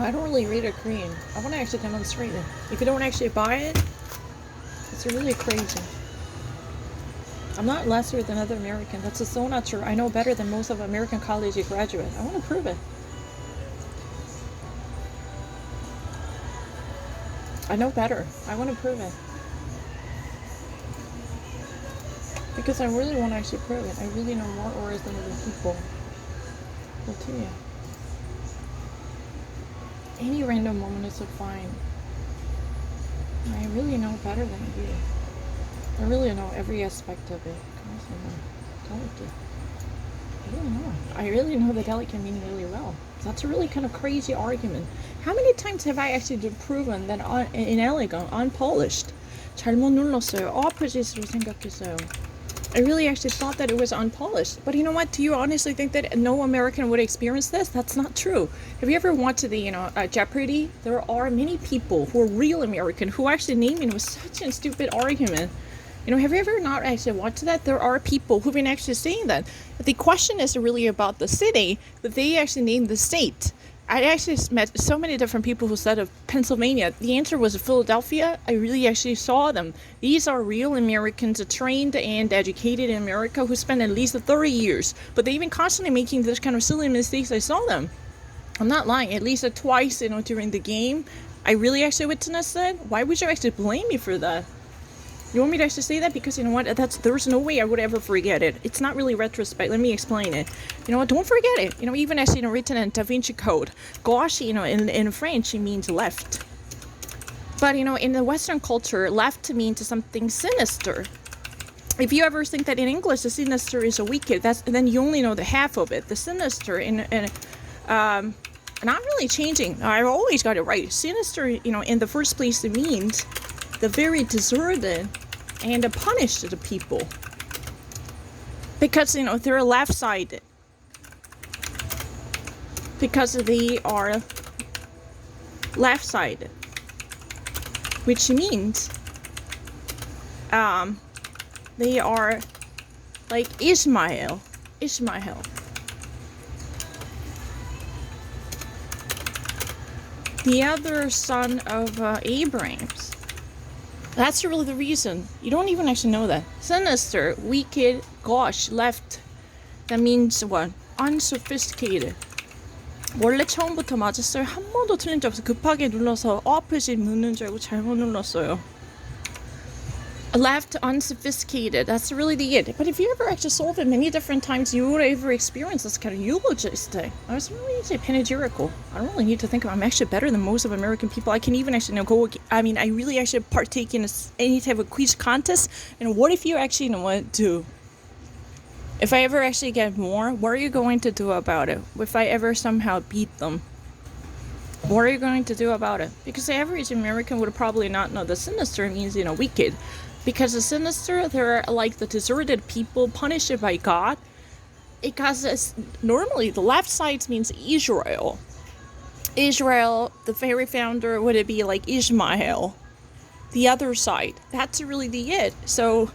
I don't really read a Korean. I want to actually demonstrate it. If you don't actually buy it, it's really crazy. I'm not lesser than other Americans. That's so not true. I know better than most of American college graduates. I want to prove it. I know better. I want to prove it. Because I really want to actually prove it. I really know more auras than other people. I'll tell you. Any random moment is fine. I really know better than you. I really know every aspect of it. Delicate. I really know the delicate meaning really well. That's a really kind of crazy argument. How many times have I actually proven that inelegant, unpolished? 잘못 눌렀어요. opposite로 생각했어요. I really actually thought that it was unpolished. But you know what? Do you honestly think that no American would experience this? That's not true. Have you ever watched the, Jeopardy? There are many people who are real American who actually name it with such a stupid argument. Have you ever not actually watched that? There are people who've been actually saying that. The question is really about the city, but they actually named the state. I actually met so many different people who said of Pennsylvania. The answer was Philadelphia. I really actually saw them. These are real Americans trained and educated in America who spent at least 30 years. But they've been constantly making this kind of silly mistakes. I saw them. I'm not lying. At least twice, during the game, I really actually witnessed it. Why would you actually blame me for that? You want me to actually say that? Because you know what? There's no way I would ever forget it. It's not really retrospect. Let me explain it. You know what? Don't forget it. Even actually written in Da Vinci Code. Gauche, in French, it means left. But, in the Western culture, left means something sinister. If you ever think that in English the sinister is a wicked, then you only know the half of it. The sinister, not really changing. I've always got it right. Sinister, in the first place, it means the very deserted and punished people, because they're left-sided, because they are left-sided, which means they are like Ishmael, the other son of Abraham. That's really the reason. You don't even actually know that. Sinister, wicked, gauche, left. That means what? Unsophisticated. 원래 처음부터 맞았어요. 한 번도 틀린 적 없어요. 급하게 눌러서 opposite 묻는 줄 알고 잘못 눌렀어요. Left, unsophisticated. That's really the it. But if you ever actually solve it many different times, you would ever experience this kind of eulogistic. I was really panegyrical. I don't really need to think about it. I'm actually better than most of American people. I can even actually I really actually partake in any type of quiz contest. And what if you actually do? If I ever actually get more, what are you going to do about it? If I ever somehow beat them? What are you going to do about it? Because the average American would probably not know the sinister means, wicked. Because the sinister, they're like the deserted people punished by God. Because normally the left side means Israel. Israel, the very founder, would it be like Ishmael? The other side. That's really the it. So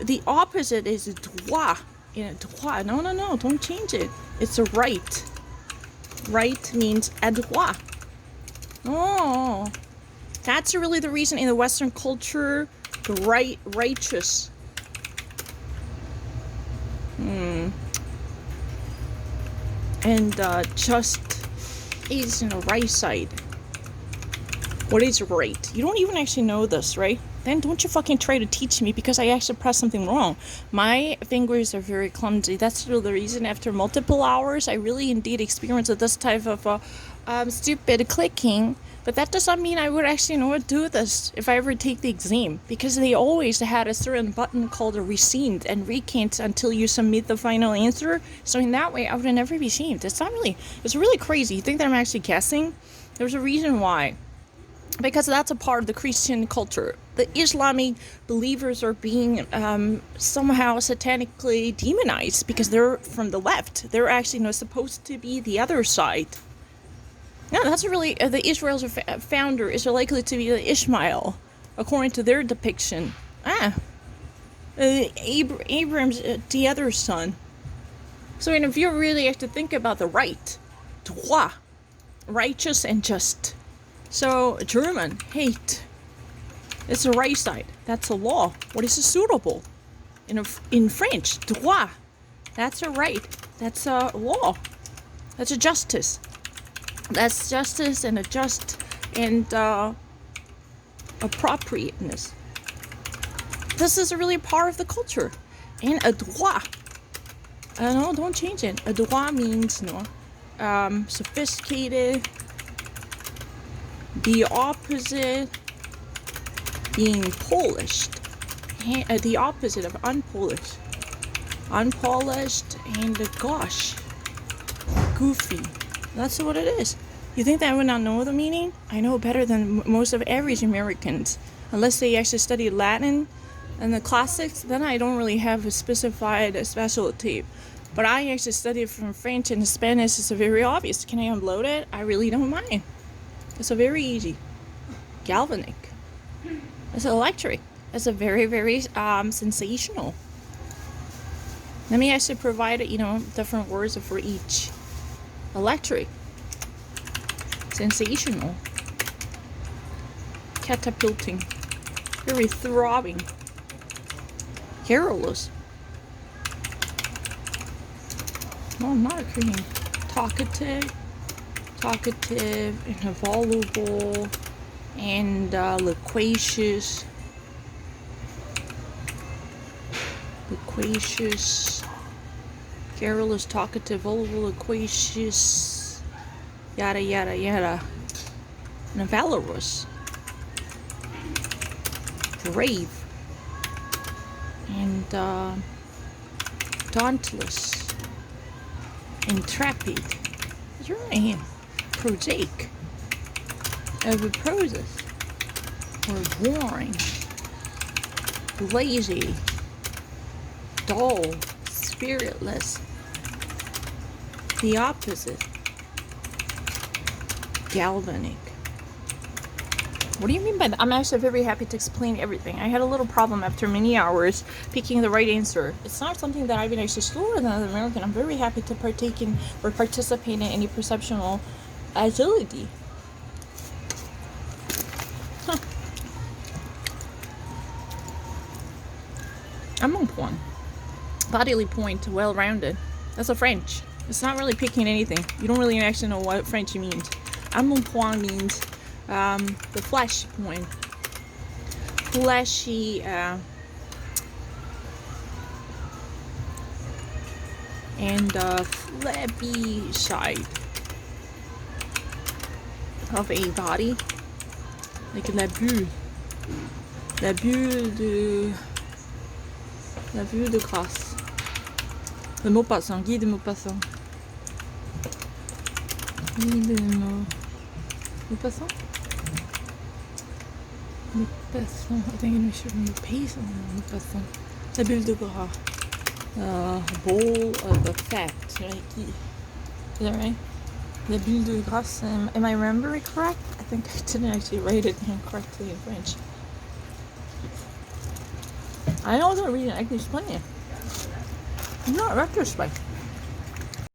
the opposite is droit. Droit. No, don't change it. It's a right. Right means droit. Oh, that's really the reason in the Western culture, the righteous. And just is in the right side. What is right? You don't even actually know this, right? Then don't you fucking try to teach me, because I actually pressed something wrong. My fingers are very clumsy. That's really the reason after multiple hours I really indeed experienced this type of stupid clicking. But that does not mean I would actually do this if I ever take the exam, because they always had a certain button called a rescind and recant until you submit the final answer. So in that way I would never be shamed. It's really crazy. You think that I'm actually guessing? There's a reason why. Because that's a part of the Christian culture. The Islamic believers are being somehow satanically demonized because they're from the left. They're actually supposed to be the other side. No, that's really the Israel's founder is likely to be Ishmael, according to their depiction. Abraham's the other son. So if you really have to think about the right, droit, righteous and just. So German, hate. It's the right side. That's a law. What is suitable? In French, droit. That's a right. That's a law. That's a justice. That's justice and a just and appropriateness. This is really part of the culture. And a droit. No, don't change it. A droit means sophisticated. The opposite being polished. The opposite of unpolished. Unpolished and gosh, goofy. That's what it is. You think that I would not know the meaning? I know better than most of average Americans. Unless they actually study Latin and the classics, then I don't really have a specified specialty. But I actually studied from French and Spanish. It's very obvious. Can I upload it? I really don't mind. It's a very easy. Galvanic. It's electric. It's a very, very sensational. Let me actually provide, different words for each. Electric. Sensational. Catapulting. Very throbbing. Careless. No, I'm not agreeing. Talkative and voluble and loquacious, careless, talkative, voluble, loquacious, yada yada yada, and valorous, brave, and dauntless, intrepid. What's your name? Prosaic, overproses, or boring, lazy, dull, spiritless. The opposite, galvanic. What do you mean by that? I'm actually very happy to explain everything. I had a little problem after many hours picking the right answer. It's not something that I've been actually slower than other American. I'm very happy to partake in or participate in any perceptual agility. Huh. I'm on point. Bodily point, well-rounded. That's a French. It's not really picking anything. You don't really actually know what French means. Embonpoint means the flesh point. Fleshy, and flabby side of a body, like la bulle de grâce. Le Maupassant, Guy de Maupassant. Guy de Maupassant? Maupassant, I think we should Maupassant. Maupassant. La bulle de gras. Bowl of effect. Right? Is that right? La bulle de grâce. Am I remembering correct? I think I didn't actually write it down correctly in French. I wasn't reading, I can explain it. Not retrospect.